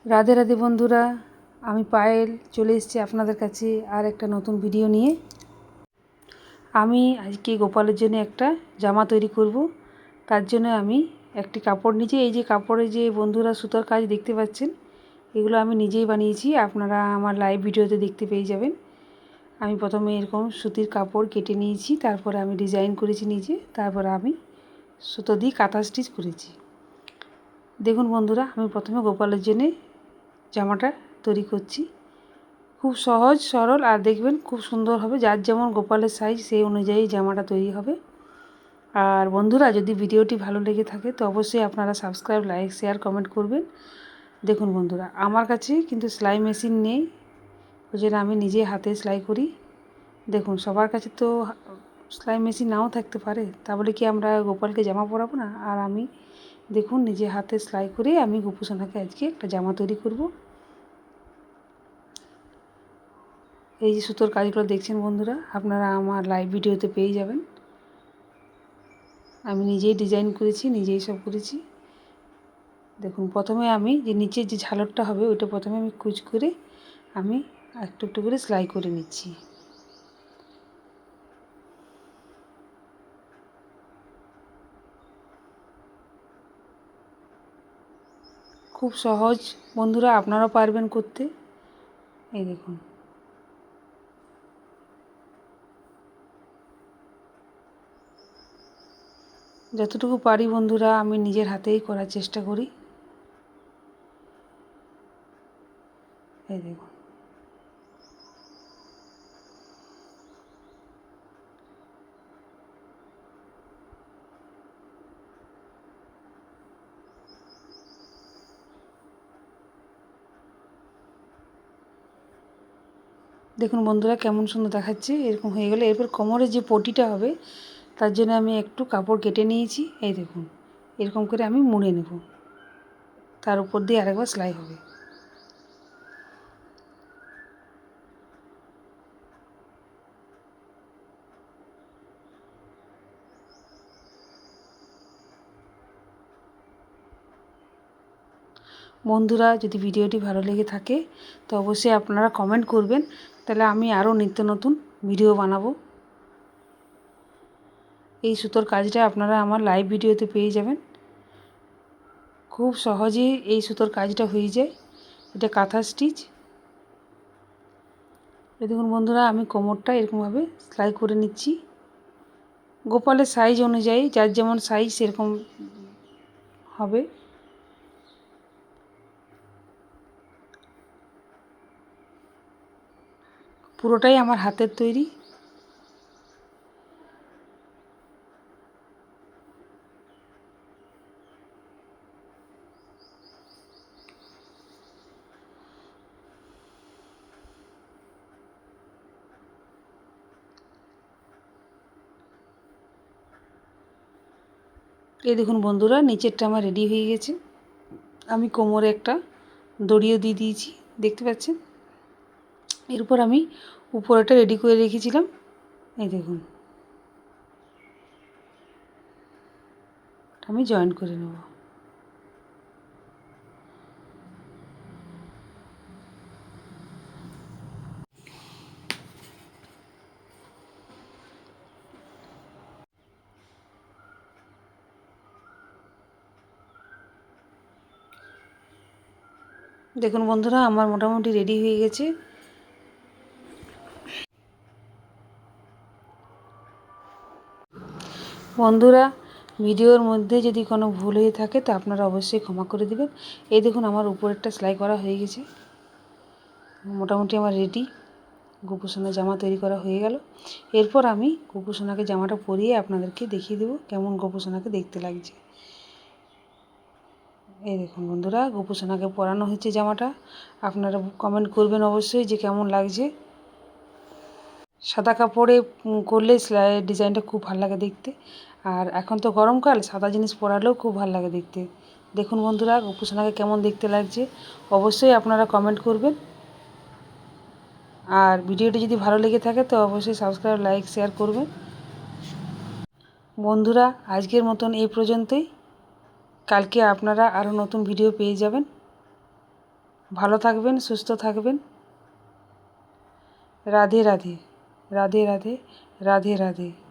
রাধে রাধে বন্ধুরা, আমি পায়েল চলে এসেছি আপনাদের কাছে আর একটা নতুন ভিডিও নিয়ে। আমি আজকে গোপালের জন্য একটা জামা তৈরি করব। তার জন্য আমি একটি কাপড় নিয়েছি। এই যে কাপড়ে যে বন্ধুরা সুতোর কাজ দেখতে পাচ্ছেন, এগুলো আমি নিজেই বানিয়েছি। আপনারা আমার লাইভ ভিডিওতে দেখতে পেয়ে যাবেন। আমি প্রথমে এরকম সুতির কাপড় কেটে নিয়েছি, তারপরে আমি ডিজাইন করেছি নিজে, তারপরে আমি সুতো দিয়ে কাঁথা স্টিচ করেছি। দেখুন বন্ধুরা, আমি প্রথমে গোপালের জন্যে জামাটা তৈরি করছি। খুব সহজ সরল, আর দেখবেন খুব সুন্দর হবে। যার যেমন গোপালের সাইজ সেই অনুযায়ী জামাটা তৈরি হবে। আর বন্ধুরা, যদি ভিডিওটি ভালো লেগে থাকে তো অবশ্যই আপনারা সাবস্ক্রাইব, লাইক, শেয়ার, কমেন্ট করবেন। দেখুন বন্ধুরা, আমার কাছে কিন্তু সেলাই মেশিন নেই, ওই জন্য আমি নিজে হাতে সেলাই করি। দেখুন, সবার কাছে তো সেলাই মেশিন নাও থাকতে পারে, তা বলে কি আমরা গোপালকে জামা পরাবো না? আর আমি দেখুন নিজে হাতে সেলাই করে আমি গোপুসোনাকে আজকে একটা জামা তৈরি করব। এই যে সুতোর কাজগুলো দেখছেন বন্ধুরা, আপনারা আমার লাইভ ভিডিওতে পেয়ে যাবেন। আমি নিজেই ডিজাইন করেছি, নিজেই সব করেছি। দেখুন, প্রথমে আমি যে নিচের যে ঝালরটা হবে ওইটা প্রথমে আমি কুচ করে আমি একটু একটু করে সেলাই করে নিচ্ছি। খুব সহজ বন্ধুরা, আপনারাও পারবেন করতে। এই দেখুন, যতটুকু পারি বন্ধুরা আমি নিজের হাতেই করার চেষ্টা করি। এই দেখুন, দেখুন বন্ধুরা কেমন সুন্দর দেখাচ্ছে। এরকম হয়ে গেলে এরপর কোমরের যে পটিটা হবে তার জন্য আমি একটু কাপড় কেটে নিয়েছি। এই দেখুন, এরকম করে আমি মুড়ে নেব, তার উপর দিয়ে আরেকবার সেলাই হবে। বন্ধুরা, যদি ভিডিওটি ভালো লেগে থাকে তো অবশ্যই আপনারা কমেন্ট করবেন, তাহলে আমি আরও নিত্য নতুন ভিডিও বানাবো। এই সুতোর কাজটা আপনারা আমার লাইভ ভিডিওতে পেয়ে যাবেন। খুব সহজেই এই সুতোর কাজটা হয়ে যায়। এটা কাঁথা স্টিচ। দেখুন বন্ধুরা, আমি কোমরটা এরকমভাবে সেলাই করে নিচ্ছি। গোপালের সাইজ অনুযায়ী যার যেমন সাইজ সেরকম হবে। পুরোটাই আমার হাতের তৈরি। এই দেখুন বন্ধুরা, নিচেরটা আমার রেডি হয়ে গেছে। আমি কোমরে একটা দড়িও দিয়ে দিয়েছি, দেখতে পাচ্ছেন। এরপর আমি উপরেটা রেডি করে রেখেছিলাম। এই দেখুন, আমি জয়েন করে নেব। দেখুন বন্ধুরা, আমার মোটামুটি রেডি হয়ে গেছে। বন্ধুরা, ভিডিওর মধ্যে যদি কোনো ভুল হয়ে থাকে তো আপনারা অবশ্যই ক্ষমা করে দেবেন। এই দেখুন, আমার উপরেরটা সেলাই করা হয়ে গেছে। মোটামুটি আমার রেডি। গোপুসোনার জামা তৈরি করা হয়ে গেল। এরপর আমি গোপুসোনাকে জামাটা পরিয়ে আপনাদেরকে দেখিয়ে দেবো কেমন গোপুসোনাকে দেখতে লাগছে। এই দেখুন বন্ধুরা, গোপুসোনাকে পরানো হচ্ছে জামাটা। আপনারা কমেন্ট করবেন অবশ্যই যে কেমন লাগছে। সাদা কাপড়ে করলে সেলাই ডিজাইনটা খুব ভালো লাগে দেখতে। আর এখন তো গরমকাল, সাদা জিনিস পরালেও খুব ভালো লাগে দেখতে। দেখুন বন্ধুরা, গোপুসোনাকে কেমন দেখতে লাগছে অবশ্যই আপনারা কমেন্ট করবেন। আর ভিডিওটি যদি ভালো লেগে থাকে তো অবশ্যই সাবস্ক্রাইব, লাইক, শেয়ার করবেন। বন্ধুরা, আজকের মতন এই পর্যন্তই। কালকে আপনারা আরও নতুন ভিডিও পেয়ে যাবেন। ভালো থাকবেন, সুস্থ থাকবেন। রাধে রাধে, রাধে রাধে, রাধে রাধে।